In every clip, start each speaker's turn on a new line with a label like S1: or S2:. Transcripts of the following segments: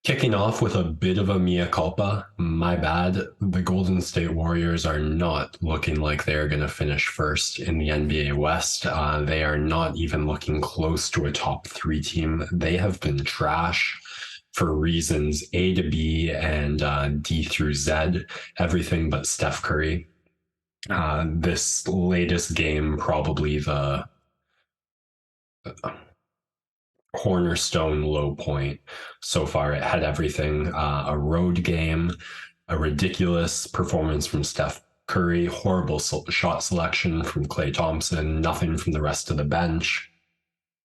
S1: Kicking off with a bit of a mea culpa. My bad. The Golden State Warriors are not looking like they are going to finish first in the NBA West. They are not even looking close to a top three team. They have been trash for reasons A to B and D through Z, everything but Steph Curry. This latest game, probably the cornerstone low point so far. It had everything: a road game, a ridiculous performance from Steph Curry, horrible shot selection from Klay Thompson, nothing from the rest of the bench.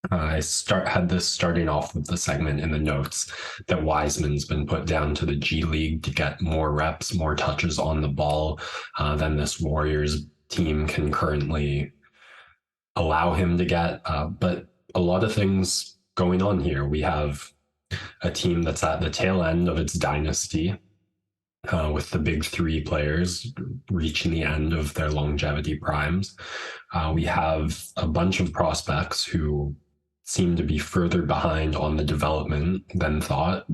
S1: Had this starting off with the segment in the notes that Wiseman's been put down to the G League to get more reps, more touches on the ball than this Warriors team can currently allow him to get. But a lot of things going on here. We have a team that's at the tail end of its dynasty, with the big three players reaching the end of their longevity primes. We have a bunch of prospects who seem to be further behind on the development than thought.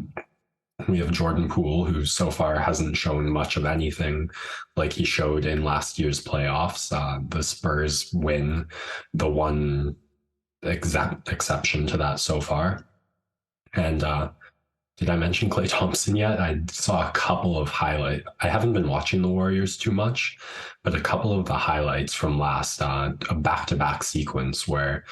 S1: We have Jordan Poole, who so far hasn't shown much of anything like he showed in last year's playoffs. The Spurs win, the one exception to that so far. And did I mention Klay Thompson yet? I saw a couple of highlights. I haven't been watching the Warriors too much, but a couple of the highlights from last, a back-to-back sequence where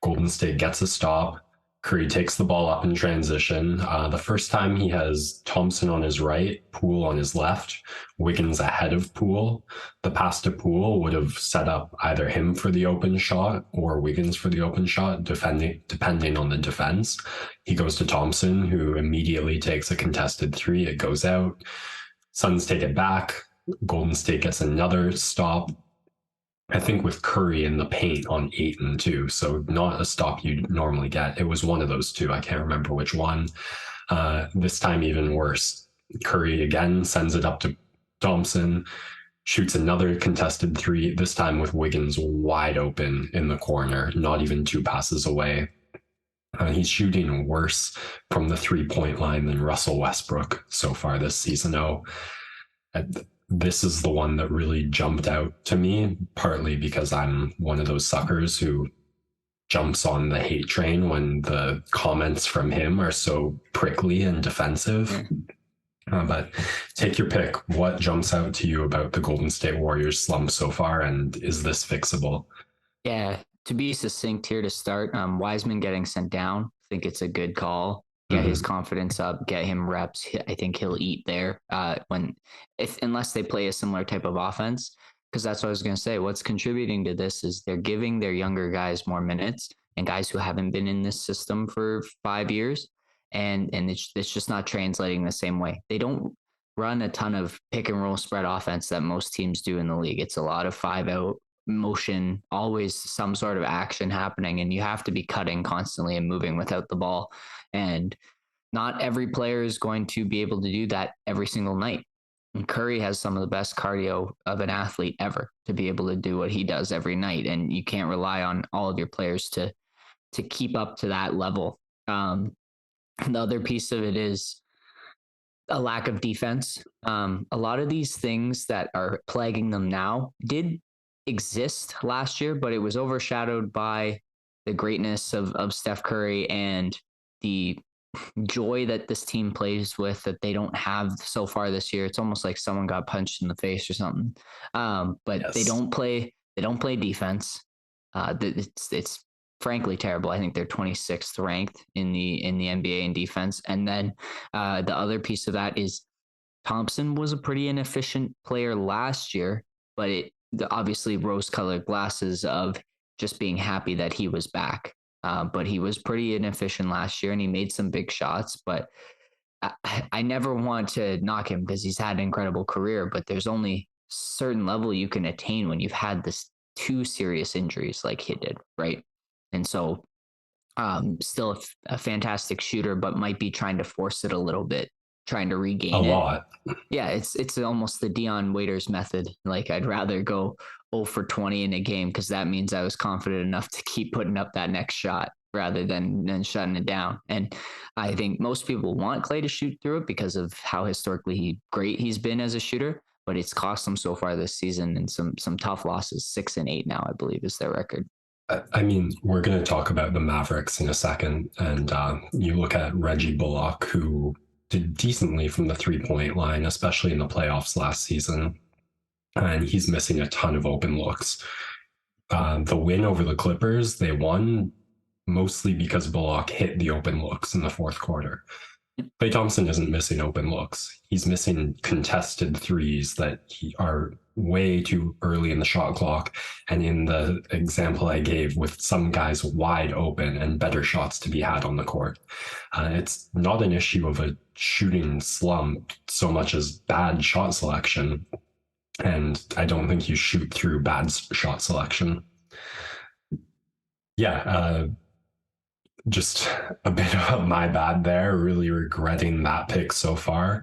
S1: Golden State gets a stop. Curry takes the ball up in transition. The first time he has Thompson on his right, Poole on his left, Wiggins ahead of Poole. The pass to Poole would have set up either him for the open shot or Wiggins for the open shot, depending on the defense. He goes to Thompson, who immediately takes a contested three. It goes out. Suns take it back. Golden State gets another stop, I think, with Curry in the paint on Ayton too. So not a stop you'd normally get. It was one of those two. I can't remember which one. This time even worse. Curry again sends it up to Thompson, shoots another contested three, this time with Wiggins wide open in the corner, not even two passes away. He's shooting worse from the 3-point line than Russell Westbrook so far this season. This is the one that really jumped out to me, partly because I'm one of those suckers who jumps on the hate train when the comments from him are so prickly and defensive. But take your pick. What jumps out to you about the Golden State Warriors slump so far, and is this fixable?
S2: Yeah, to be succinct here to start, Wiseman getting sent down, I think it's a good call. Get his confidence up, get him reps. I think he'll eat there unless they play a similar type of offense. Because that's what I was going to say. What's contributing to this is they're giving their younger guys more minutes and guys who haven't been in this system for 5 years. And it's just not translating the same way. They don't run a ton of pick and roll spread offense that most teams do in the league. It's a lot of 5-out motion, always some sort of action happening, and you have to be cutting constantly and moving without the ball. And not every player is going to be able to do that every single night. And Curry has some of the best cardio of an athlete ever to be able to do what he does every night. And you can't rely on all of your players to keep up to that level. The other piece of it is a lack of defense. A lot of these things that are plaguing them now did exist last year, but it was overshadowed by the greatness of Steph Curry and the joy that this team plays with that they don't have so far this year. It's almost like someone got punched in the face or something. But yes, they don't play defense. It's frankly terrible. I think they're 26th ranked in the NBA in defense. And then the other piece of that is Thompson was a pretty inefficient player last year, but obviously rose-colored glasses of just being happy that he was back. But he was pretty inefficient last year and he made some big shots, but I never want to knock him because he's had an incredible career, but there's only a certain level you can attain when you've had this 2 serious injuries like he did, right? And so still a fantastic shooter, but might be trying to force it a little bit, trying to regain
S1: a lot.
S2: Yeah, it's almost the Dion Waiters method. Like I'd rather go 0 for 20 in a game because that means I was confident enough to keep putting up that next shot. rather than shutting it down. And I think most people want Klay to shoot through it because of how historically great he's been as a shooter, but it's cost them so far this season and some tough losses. 6-8 now, I believe, is their record.
S1: I mean, we're going to talk about the Mavericks in a second, and you look at Reggie Bullock, who did decently from the 3-point line, especially in the playoffs last season, and he's missing a ton of open looks. The win over the Clippers, they won mostly because Bullock hit the open looks in the fourth quarter. Klay Thompson isn't missing open looks. He's missing contested threes that are way too early in the shot clock. And in the example I gave, with some guys wide open and better shots to be had on the court. It's not an issue of a shooting slump so much as bad shot selection. And I don't think you shoot through bad shot selection. Yeah, just a bit of my bad there, really regretting that pick so far.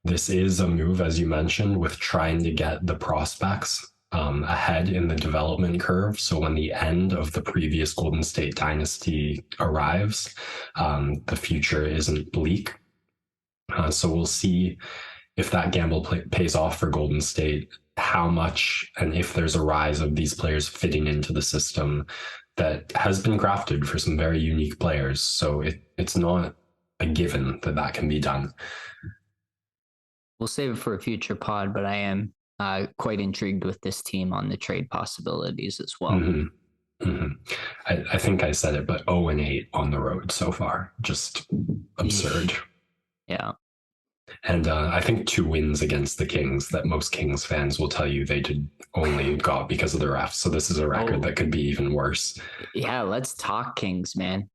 S1: This is a move, as you mentioned, with trying to get the prospects ahead in the development curve. So when the end of the previous Golden State dynasty arrives, the future isn't bleak. So we'll see if that gamble pays off for Golden State, how much and if there's a rise of these players fitting into the system that has been crafted for some very unique players. So it's not a given that can be done.
S2: We'll save it for a future pod, but I am quite intrigued with this team on the trade possibilities as well.
S1: Mm-hmm. Mm-hmm. I think I said it, but 0-8 on the road so far. Just absurd.
S2: Yeah.
S1: And I think 2 wins against the Kings that most Kings fans will tell you they only got because of the refs. So this is a record that could be even worse.
S2: Yeah, let's talk Kings, man.